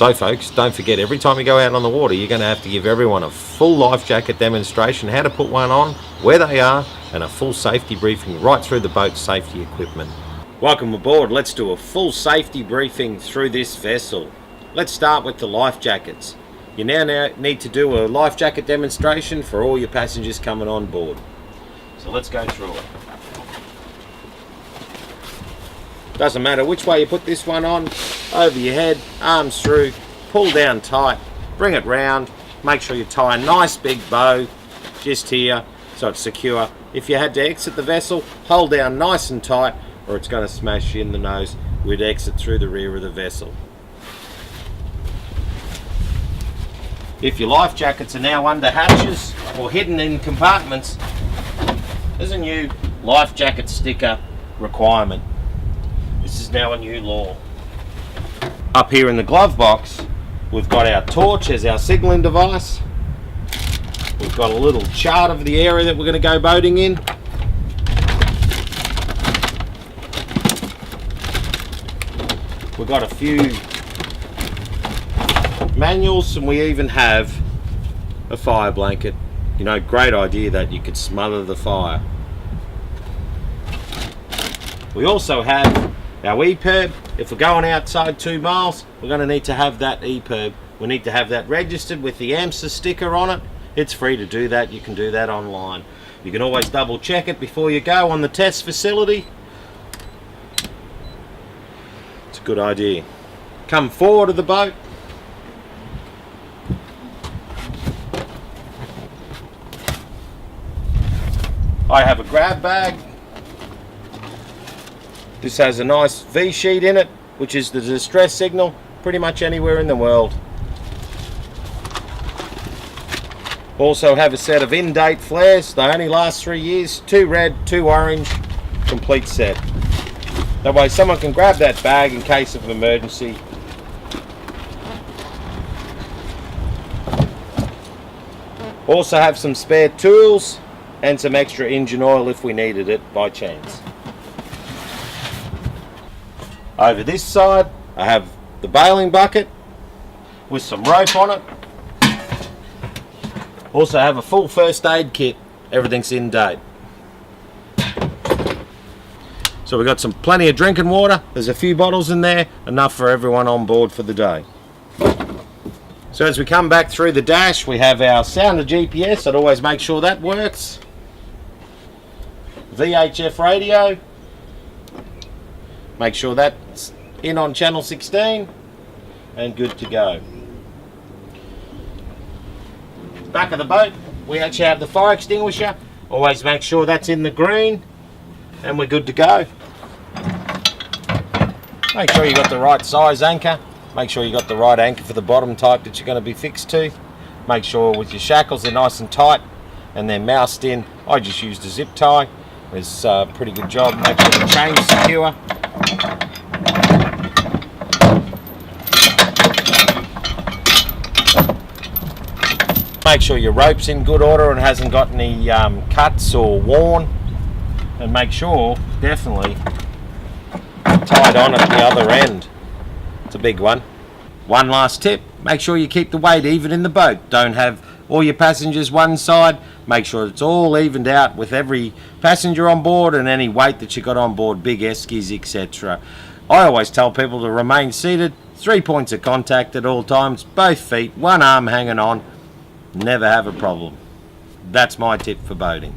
So folks, don't forget, every time you go out on the water, you're going to have to give everyone a full life jacket demonstration, how to put one on, where they are, and a full safety briefing right through the boat's safety equipment. Welcome aboard. Let's do a full safety briefing through this vessel. Let's start with the life jackets. You now need to do a life jacket demonstration for all your passengers coming on board. So let's go through it. Doesn't matter which way you put this one on, over your head, arms through, pull down tight, bring it round, make sure you tie a nice big bow just here so it's secure. If you had to exit the vessel, hold down nice and tight or it's going to smash you in the nose. We'd exit through the rear of the vessel. If your life jackets are now under hatches or hidden in compartments, there's a new life jacket sticker requirement. This is now a new law. Up here in the glove box, we've got our torch as our signalling device. We've got a little chart of the area that we're going to go boating in. We've got a few manuals and we even have a fire blanket. You know, great idea that you could smother the fire. We also have our EPIRB. If we're going outside 2 miles, we're going to need to have that EPIRB. We need to have that registered with the AMSA sticker on it. It's free to do that. You can do that online. You can always double check it before you go on the test facility. It's a good idea. Come forward of the boat. I have a grab bag. This has a nice V sheet in it, which is the distress signal pretty much anywhere in the world. Also have a set of in-date flares. They only last 3 years. 2 red, 2 orange, complete set. That way someone can grab that bag in case of emergency. Also have some spare tools and some extra engine oil if we needed it by chance. Over this side, I have the bailing bucket with some rope on it. Also have a full first aid kit. Everything's in date. So we've got plenty of drinking water. There's a few bottles in there, enough for everyone on board for the day. So as we come back through the dash, we have our sounder GPS. I'd always make sure that works. VHF radio. Make sure that's in on channel 16 and good to go. Back of the boat, we actually have the fire extinguisher. Always make sure that's in the green and we're good to go. Make sure you got the right size anchor. Make sure you got the right anchor for the bottom type that you're going to be fixed to. Make sure with your shackles they're nice and tight and they're moused in. I just used a zip tie. It's a pretty good job. Make sure the chain's secure. Make sure your rope's in good order and hasn't got any cuts or worn, and make sure definitely tied on at the other end. It's a big one. One last tip, make sure you keep the weight even in the boat. Don't have all your passengers one side. Make sure it's all evened out with every passenger on board and any weight that you got on board, big eskies, etc. I always tell people to remain seated, 3 points of contact at all times, both feet, one arm hanging on. Never have a problem. That's my tip for boating.